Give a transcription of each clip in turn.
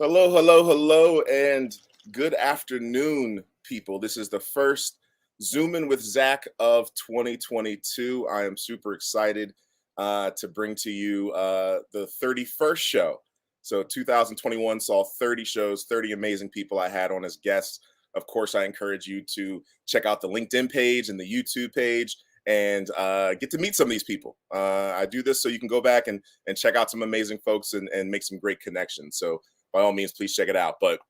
Hello, hello, hello, and good afternoon, people. This is the first Zoom In with Zach of 2022. I am super excited to bring to you the 31st show. So, 2021 saw 30 shows, 30 amazing people I had on as guests. Of course, I encourage you to check out the LinkedIn page and the YouTube page and get to meet some of these people. I do this so you can go back and check out some amazing folks and make some great connections. So, by all means, please check it out. But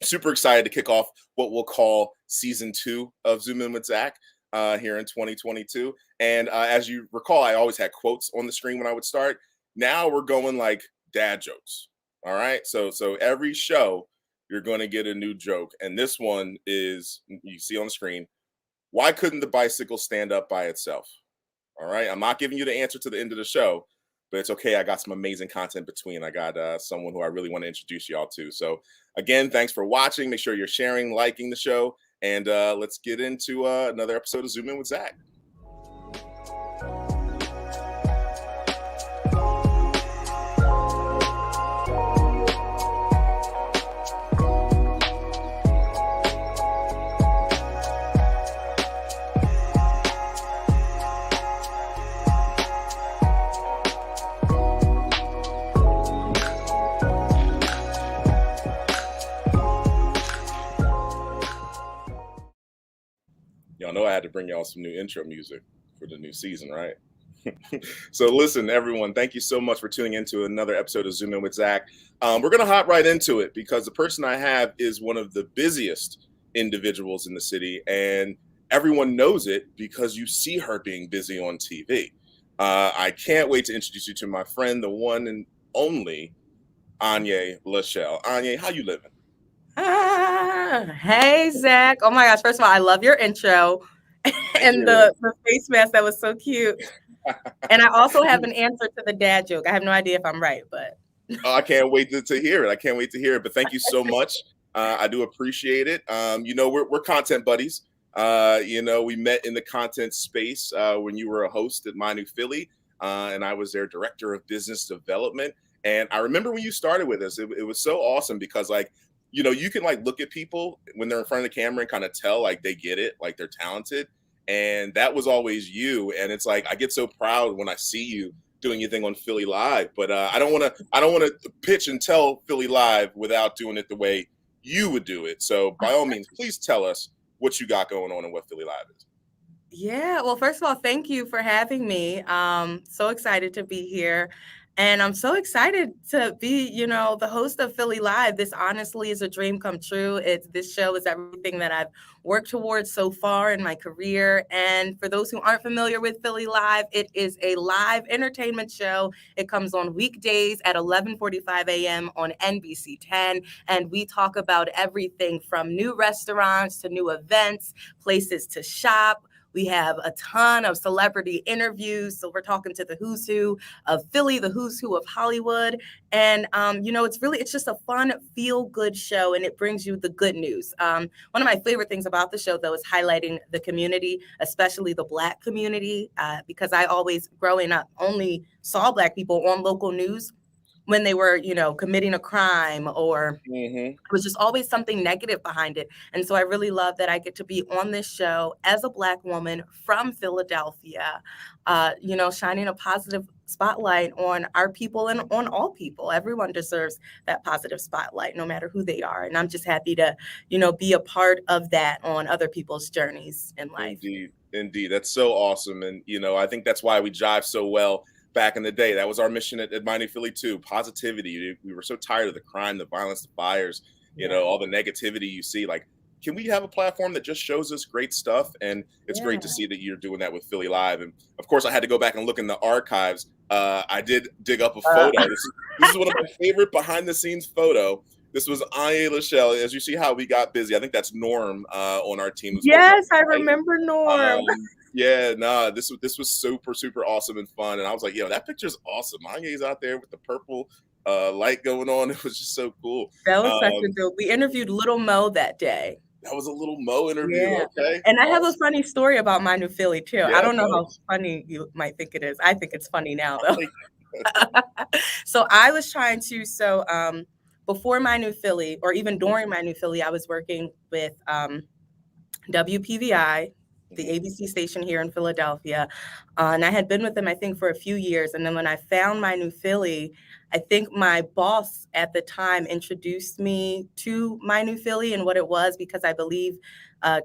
super excited to kick off what we'll call season 2 of Zoom In with Zach here in 2022. And as you recall, I always had quotes on the screen when I would start. Now we're going like dad jokes. All right. So every show you're going to get a new joke, and this one is you see on the screen. Why couldn't the bicycle stand up by itself? All right. I'm not giving you the answer to the end of the show, but it's okay. I got some amazing content between. I got someone who I really want to introduce y'all to. So, again, thanks for watching. Make sure you're sharing, liking the show, and let's get into another episode of Zoom In with Zach. Y'all know I had to bring y'all some new intro music for the new season, right? So listen, everyone, thank you so much for tuning into another episode of Zoom In with Zach. We're going to hop right into it because the person I have is one of the busiest individuals in the city, and everyone knows it because you see her being busy on TV. I can't wait to introduce you to my friend, the one and only Aunyea Lachelle. Aunyea, how you living? Hey, Zach. Oh my gosh. First of all, I love your intro and the face mask. That was so cute. And I also have an answer to the dad joke. I have no idea if I'm right, but. Oh, I can't wait to hear it. I can't wait to hear it. But thank you so much. I do appreciate it. We're content buddies. We met in the content space when you were a host at My New Philly, and I was their director of business development. And I remember when you started with us, it was so awesome because you can like look at people when they're in front of the camera and kind of tell like they get it, like they're talented. And that was always you. And it's like I get so proud when I see you doing anything on Philly Live, but I don't want to pitch and tell Philly Live without doing it the way you would do it. So by all means, please tell us what you got going on and what Philly Live is. Yeah, well, first of all, thank you for having me. So excited to be here. And I'm so excited to be, the host of Philly Live. This honestly is a dream come true. This show is everything that I've worked towards so far in my career. And for those who aren't familiar with Philly Live, it is a live entertainment show. It comes on weekdays at 11:45 a.m. on NBC 10. And we talk about everything from new restaurants to new events, places to shop. We have a ton of celebrity interviews. So we're talking to the who's who of Philly, the who's who of Hollywood. And, it's just a fun, feel good show. And it brings you the good news. One of my favorite things about the show, though, is highlighting the community, especially the Black community, because I always, growing up, only saw Black people on local news when they were, committing a crime or it was just always something negative behind it. And so I really love that I get to be on this show as a Black woman from Philadelphia, shining a positive spotlight on our people and on all people. Everyone deserves that positive spotlight, no matter who they are. And I'm just happy to, be a part of that on other people's journeys in life. Indeed. That's so awesome. And, I think that's why we jive so well back in the day. That was our mission at My New Philly too. Positivity. We were so tired of the crime, the violence, the fires, all the negativity you see. Like, can we have a platform that just shows us great stuff? And it's great to see that you're doing that with Philly Live. And of course, I had to go back and look in the archives. I did dig up a photo. This is one of my favorite behind the scenes photo. This was Aunyea Lachelle. As you see how we got busy, I think that's Norm on our team. Yes, I remember Norm. This was super, super awesome and fun. And I was like, that picture's awesome. Aunnyea's out there with the purple light going on. It was just so cool. That was such a good. We interviewed Little Mo that day. That was a Little Mo interview. Yeah. Okay. And I have a funny story about My New Philly too. Yeah, I don't know how funny you might think it is. I think it's funny now though. So I was trying to, before My New Philly, or even during My New Philly, I was working with WPVI, the ABC station here in Philadelphia. And I had been with them, I think, for a few years. And then when I found My New Philly, I think my boss at the time introduced me to My New Philly and what it was, because I believe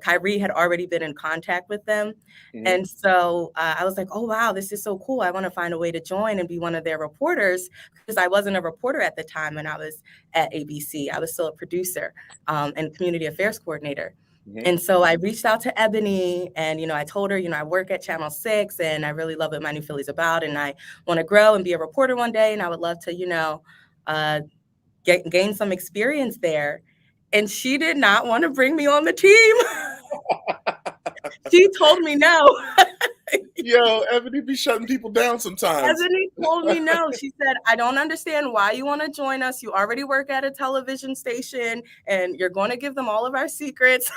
Kyrie had already been in contact with them. And so I was like, oh, wow, this is so cool. I want to find a way to join and be one of their reporters, because I wasn't a reporter at the time when I was at ABC. I was still a producer and community affairs coordinator. And so I reached out to Ebony and, I told her, I work at Channel 6 and I really love what My New Philly's about. And I want to grow and be a reporter one day. And I would love to, gain some experience there. And she did not want to bring me on the team. She told me no. Yo, Ebony be shutting people down sometimes. Ebony told me no. She said, I don't understand why you want to join us. You already work at a television station and you're going to give them all of our secrets.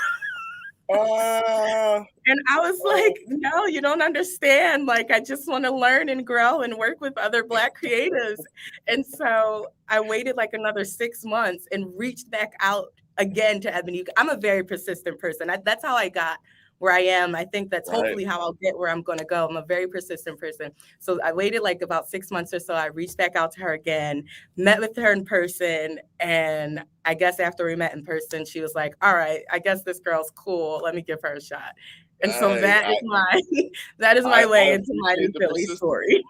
And I was like, no, you don't understand. Like, I just want to learn and grow and work with other Black creatives. And so I waited like another 6 months and reached back out again to Ebony. I'm a very persistent person. That's how I got where I am. I think that's hopefully how I'll get where I'm going to go. I'm a very persistent person. So I waited like about 6 months or so. I reached back out to her again, met with her in person. And I guess after we met in person, she was like, all right, I guess this girl's cool. Let me give her a shot. And so that is my way into My New Philly story.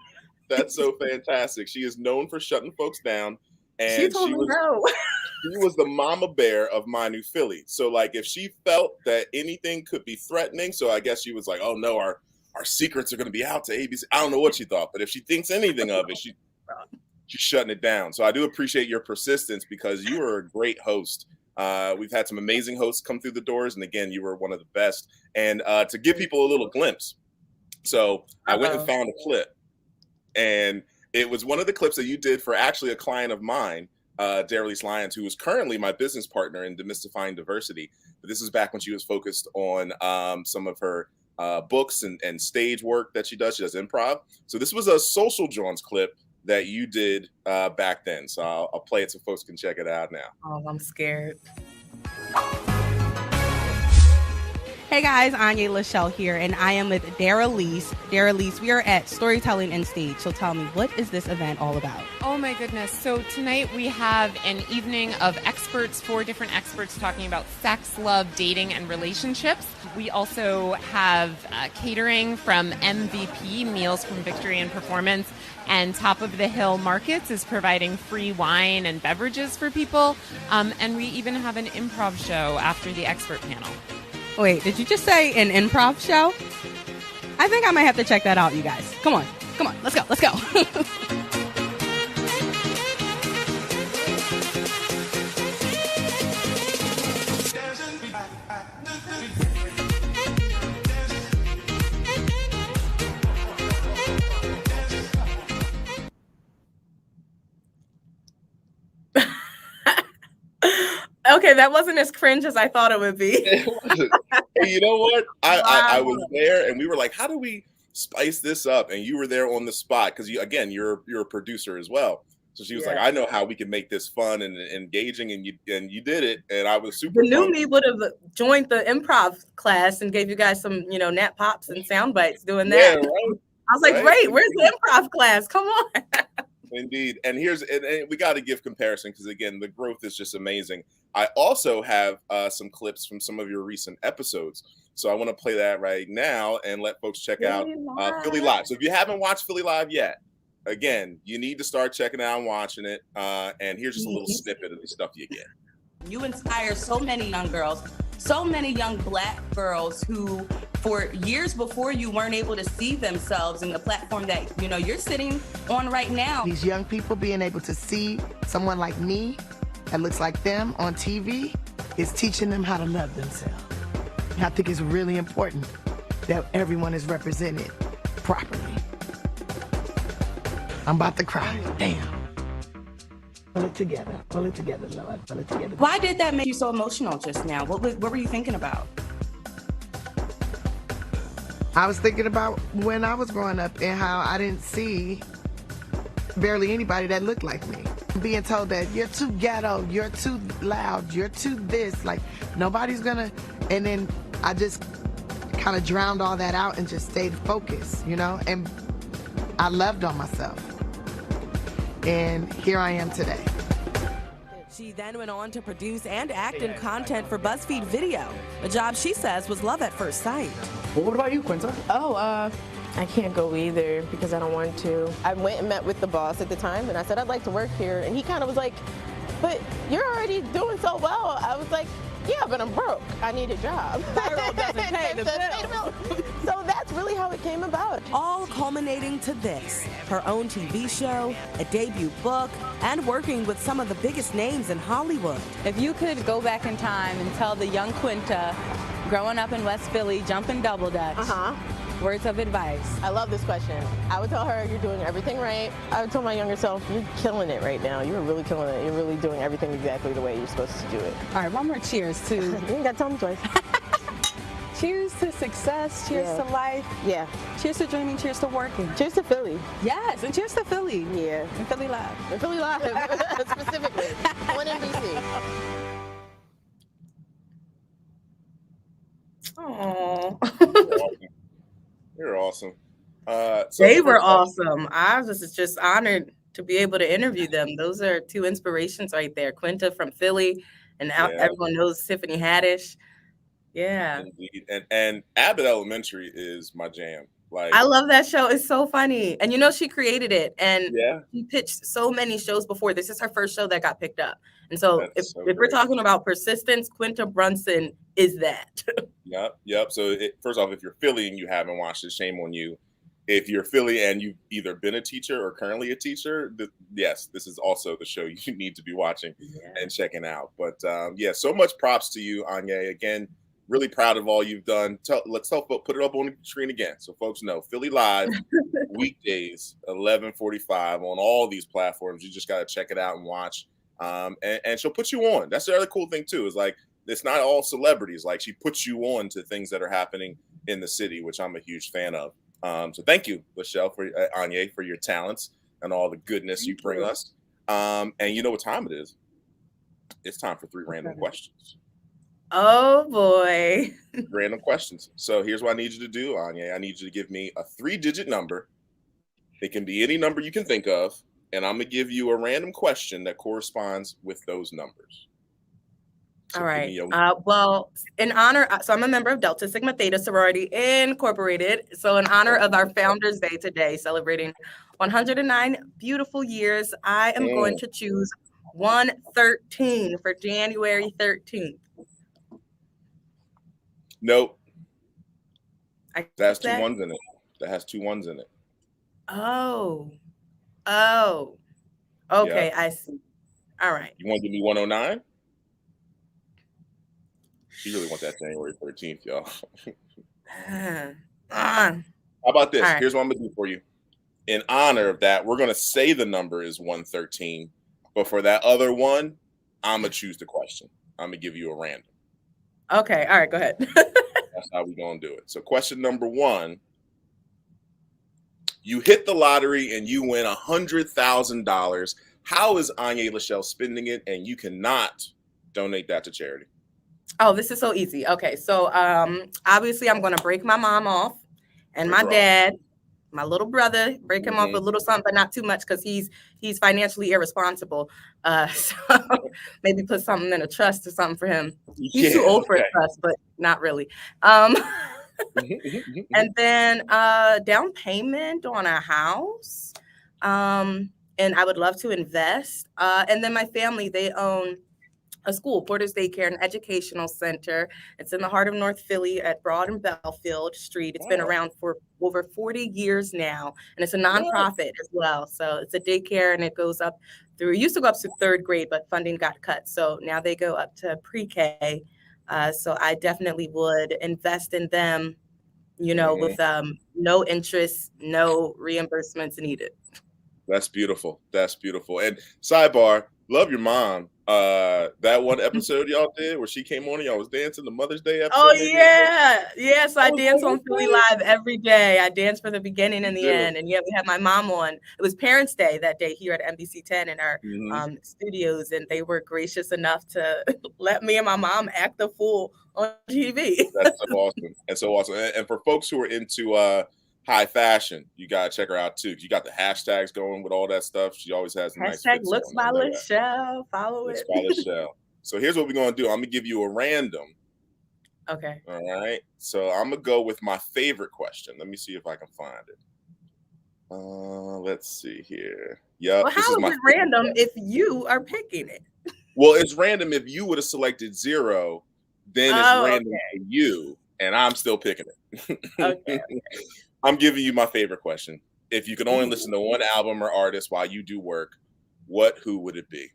That's so fantastic. She is known for shutting folks down. And she told me no. She was the mama bear of My New Philly. So like if she felt that anything could be threatening, so I guess she was like, oh no, our secrets are going to be out to ABC. I don't know what she thought, but if she thinks anything of it, she's shutting it down. So I do appreciate your persistence, because you were a great host. We've had some amazing hosts come through the doors. And again, you were one of the best. And to give people a little glimpse. So I went and found a clip, and it was one of the clips that you did for actually a client of mine, Darylise Lyons, who is currently my business partner in Demystifying Diversity. But this is back when she was focused on some of her books and stage work that she does. She does improv. So this was a Social Jones clip that you did back then. So I'll play it so folks can check it out now. Oh, I'm scared. Hey guys, Aunyea Lachelle here, and I am with Darylise. Darylise, we are at Storytelling and Stage, so tell me, what is this event all about? Oh my goodness. So tonight we have an evening of experts, 4 different experts talking about sex, love, dating, and relationships. We also have catering from MVP, Meals from Victory and Performance, and Top of the Hill Markets is providing free wine and beverages for people. And we even have an improv show after the expert panel. Wait, did you just say an improv show? I think I might have to check that out, you guys. Come on, let's go. Okay, that wasn't as cringe as I thought it would be. It wasn't. Hey, you know what? I was there, and we were like, how do we spice this up? And you were there on the spot, because you're a producer as well. So she was like, I know how we can make this fun and engaging, and you did it, and I was super. The new me would have joined the improv class and gave you guys some, nat pops and sound bites doing that. Yeah, right. I was like, great, where's the improv class? Come on. Indeed. And and we got to give comparison, because again, the growth is just amazing. I also have some clips from some of your recent episodes. So I want to play that right now and let folks check out Philly Live. So if you haven't watched Philly Live yet, again, you need to start checking it out and watching it. And here's just a little snippet of the stuff you get. You inspire so many young girls, so many young Black girls who, for years before you, weren't able to see themselves in the platform that, you're sitting on right now. These young people being able to see someone like me that looks like them on TV is teaching them how to love themselves. And I think it's really important that everyone is represented properly. I'm about to cry. Damn. Pull it together, Lord, pull it together. Why did that make you so emotional just now? What were you thinking about? I was thinking about when I was growing up and how I didn't see barely anybody that looked like me. being told that you're too ghetto, you're too loud, you're too this, like nobody's gonna, and then I just kind of drowned all that out and just stayed focused, you know, and I loved on myself. And here I am today. She then went on to produce and act in content for BuzzFeed Video, a job she says was love at first sight. Well, what about you, Quinta? I can't go either because I don't want to. I went and met with the boss at the time and I said I'd like to work here, and he kind of was like, but you're already doing so well. I was like, yeah, but I'm broke. I need a job. Viral doesn't pay the bills. So that's really how it came about. All culminating to this, her own TV show, a debut book, and working with some of the biggest names in Hollywood. If you could go back in time and tell the young Quinta growing up in West Philly, jumping double dutch, words of advice. I love this question. I would tell her, you're doing everything right. I would tell my younger self, you're killing it right now. You're really killing it. You're really doing everything exactly the way you're supposed to do it. All right, one more cheers to... You ain't got to tell me twice. Cheers to success, cheers to life. Yeah. Cheers to dreaming, cheers to working. Cheers to Philly. Yes, and cheers to Philly. Yeah. And Philly Live. And Philly Live, specifically. On NBC. Oh. You're awesome. They were awesome. I was just honored to be able to interview them. Those are two inspirations right there. Quinta from Philly, and everyone knows Tiffany Haddish. Yeah. Indeed. And Abbott Elementary is my jam. Like, I love that show. It's so funny. And you know, she created it, and yeah, she pitched so many shows before. This is her first show that got picked up. And so if great. we're talking about persistence, Quinta Brunson is that. Yep. So first off, if you're Philly and you haven't watched it, shame on you. If you're Philly and you've either been a teacher or currently a teacher, yes, this is also the show you need to be watching and checking out. But yeah, so much props to you, Aunyea. Again, really proud of all you've done. Let's put it up on the screen again so folks know. Philly Live, weekdays, 11:45 on all these platforms. You just got to check it out and watch. And she'll put you on. That's the other cool thing too, is like, it's not all celebrities. Like, she puts you on to things that are happening in the city, which I'm a huge fan of. So thank you, Lachelle, for Aunyea, for your talents and all the goodness you bring us. And you know what time it is? It's time for 3 random questions. Oh boy. Random questions. So here's what I need you to do, Aunyea. I need you to give me a 3-digit number. It can be any number you can think of, and I'm gonna give you a random question that corresponds with those numbers. So all right. Well, in honor, so I'm a member of Delta Sigma Theta Sorority Incorporated. So in honor of our Founders Day today, celebrating 109 beautiful years, I am going to choose 113 for January 13th. Nope. That has 2 1s in it. That has 2 1s in it. Oh. Okay, yeah. I see. All right. You want to give me 109? She really wants that January 13th, y'all. How about this? Right. Here's what I'm going to do for you. In honor of that, we're going to say the number is 113. But for that other one, I'm going to choose the question. I'm going to give you a random. Okay. All right. Go ahead. That's how we're going to do it. So question number 1. You hit the lottery and you win $100,000. How is Aunyea Lachelle spending it? And you cannot donate that to charity. Oh, this is so easy. Okay, so obviously I'm going to break my mom off, and my dad, my little brother, break him off a little something, but not too much because he's financially irresponsible. So maybe put something in a trust or something for him. He's too old for a trust, but not really. And then down payment on a house, and I would love to invest. And then my family, they own a school, Porter's Daycare, an educational center. It's in the heart of North Philly at Broad and Belfield Street. It's been around for over 40 years now, and it's a nonprofit as well. So it's a daycare, and it goes up through, it used to go up to 3rd grade, but funding got cut. So now they go up to pre-K. So I definitely would invest in them, you know, with no interest, no reimbursements needed. That's beautiful. That's beautiful. And sidebar, love your mom. That one episode y'all did where she came on and y'all was dancing, the Mother's Day episode. Oh maybe? yeah, yes. I was dance like, on Philly okay. Live every day. I dance for the beginning and the do. end, and yeah, we had my mom on. It was Parents' Day that day here at NBC 10 in our studios, and they were gracious enough to let me and my mom act the fool on TV. That's so awesome. That's so awesome. And for folks who are into high fashion, you gotta check her out too. You got the hashtags going with all that stuff. She always has a nice Hashtag fits looks on. by Lachelle. Follow Looks it. by Lachelle. So here's what we're gonna do. I'm gonna give you a random. Okay. All right. So I'm gonna go with my favorite question. Let me see if I can find it. Let's see here. Yeah. Well, how is it random if you are picking it? Well, it's random if you would have selected 0, then it's random for you, and I'm still picking it. Okay. I'm giving you my favorite question. If you could only listen to one album or artist while you do work, who would it be?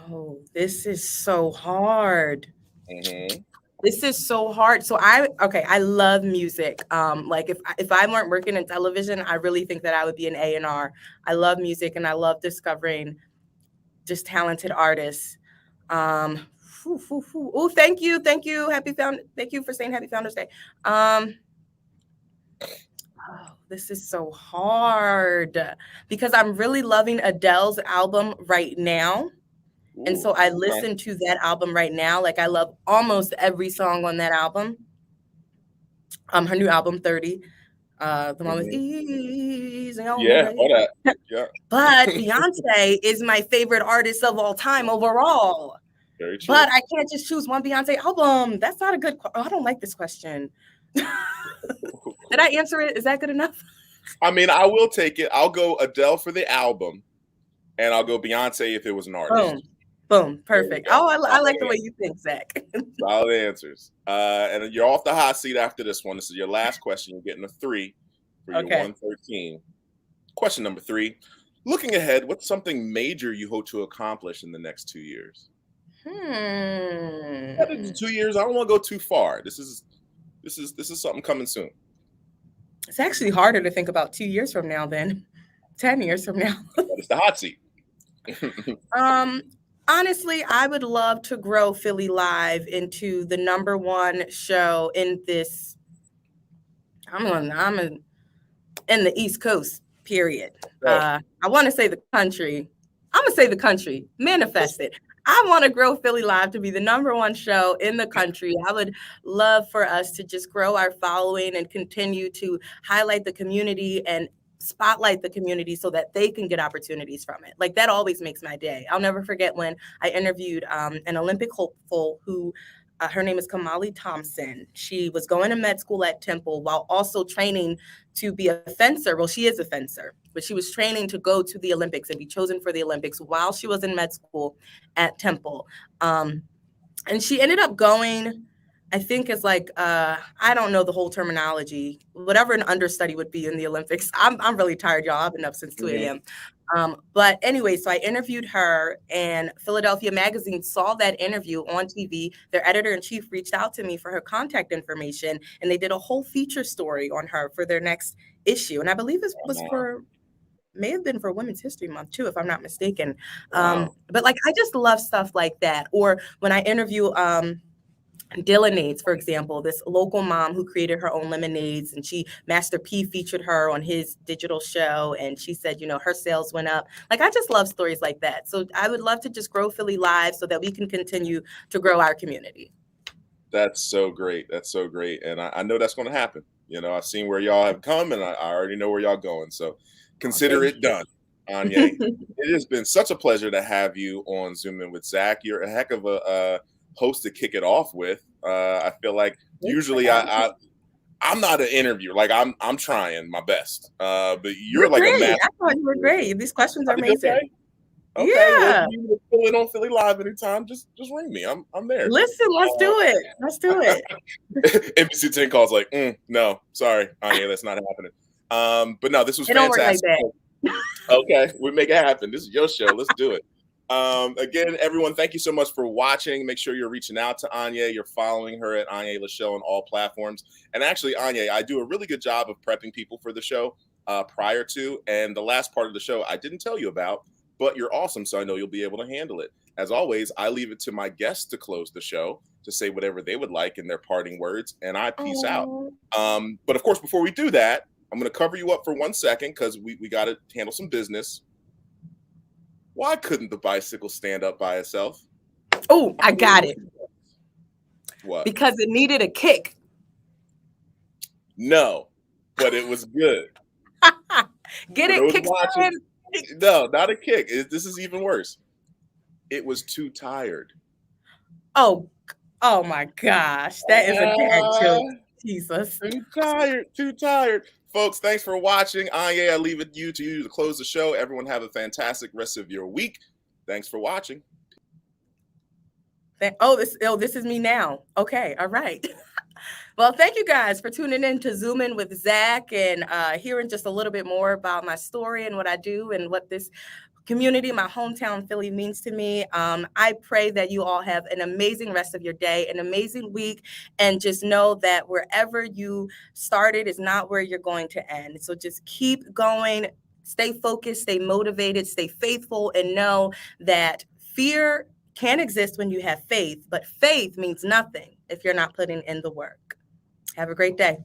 Oh, this is so hard. Mm-hmm. This is so hard. So I love music. Like if I weren't working in television, I really think that I would be an A&R. I love music and I love discovering just talented artists. Oh, thank you. Thank you for saying Happy Founders Day. This is so hard because I'm really loving Adele's album right now. And so I listen to that album right now. Like I love almost every song on that album. Her new album, 30. The one with Easy on Yeah, all that. Yeah. But Beyonce is my favorite artist of all time overall. Very true. But I can't just choose one Beyonce album. That's not a good I don't like this question. Did I answer it? Is that good enough? I mean, I will take it. I'll go Adele for the album, and I'll go Beyonce if it was an artist. Boom. Perfect. Oh, I like the way you think, Zach. Solid answers. And you're off the hot seat after this one. This is your last question. You're getting a 3 for your 113. Question number 3. Looking ahead, what's something major you hope to accomplish in the next 2 years? 2 years. I don't want to go too far. This is something coming soon. It's actually harder to think about 2 years from now than 10 years from now. But it's the hot seat. Honestly, I would love to grow Philly Live into the #1 show in this. I'm in the East Coast, period. I want to say the country. I'm gonna say the country. Manifest it. I want to grow Philly Live to be the #1 show in the country. I would love for us to just grow our following and continue to highlight the community and spotlight the community so that they can get opportunities from it. Like that always makes my day. I'll never forget when I interviewed an Olympic hopeful who her name is Kamali Thompson. She was going to med school at Temple while also training to be a fencer. Well, she is a fencer, but she was training to go to the Olympics and be chosen for the Olympics while she was in med school at Temple. And she ended up going, I think it's like, I don't know the whole terminology, whatever an understudy would be in the Olympics. I'm really tired, y'all. I've been up since 2 a.m. But anyway, so I interviewed her and Philadelphia Magazine saw that interview on TV. Their editor-in-chief reached out to me for her contact information and they did a whole feature story on her for their next issue. And I believe it was may have been for Women's History Month too, if I'm not mistaken. But like, I just love stuff like that. Or when I interview, Dylanades, for example, this local mom who created her own lemonades, and Master P featured her on his digital show, and she said, her sales went up. Like, I just love stories like that. So I would love to just grow Philly Live so that we can continue to grow our community. That's so great. That's so great. And I know that's going to happen. I've seen where y'all have come, and I already know where y'all going. So consider it done, Aunyea. It has been such a pleasure to have you on Zoom In with Zach. You're a heck of a host to kick it off with. I feel like usually I'm not an interviewer. Like I'm trying my best. But you're like great. a master. I thought you were great. These questions are amazing. Okay. Yeah. Well, if you want to fill in on Philly Live anytime, just ring me. I'm there. Listen, let's do it. Let's do it. NBC 10 calls like, no, sorry, Aunyea, that's not happening. But no, this was fantastic. Don't work like that. Okay, we make it happen. This is your show. Let's do it. Again, everyone, thank you so much for watching. Make sure you're reaching out to Aunyea. You're following her at Aunyea Lachelle on all platforms. And actually, Aunyea, I do a really good job of prepping people for the show prior to. And the last part of the show I didn't tell you about, but you're awesome, so I know you'll be able to handle it. As always, I leave it to my guests to close the show, to say whatever they would like in their parting words, and I peace out. But of course, before we do that, I'm going to cover you up for 1 second because we got to handle some business. Why couldn't the bicycle stand up by itself? Oh, I got it. What? Because it needed a kick. No, but it was good. Get it? Kickstand? No, not a kick. This is even worse. It was too tired. Oh my gosh. That is a dad joke. Jesus. Too tired. Folks, thanks for watching. Aunyea, I leave it to you to close the show. Everyone have a fantastic rest of your week. Thanks for watching. This is me now. Okay, all right. Well, thank you guys for tuning in to Zoom In with Zach and hearing just a little bit more about my story and what I do and what this community, my hometown Philly, means to me. I pray that you all have an amazing rest of your day, an amazing week, and just know that wherever you started is not where you're going to end. So just keep going, stay focused, stay motivated, stay faithful, and know that fear can exist when you have faith, but faith means nothing if you're not putting in the work. Have a great day.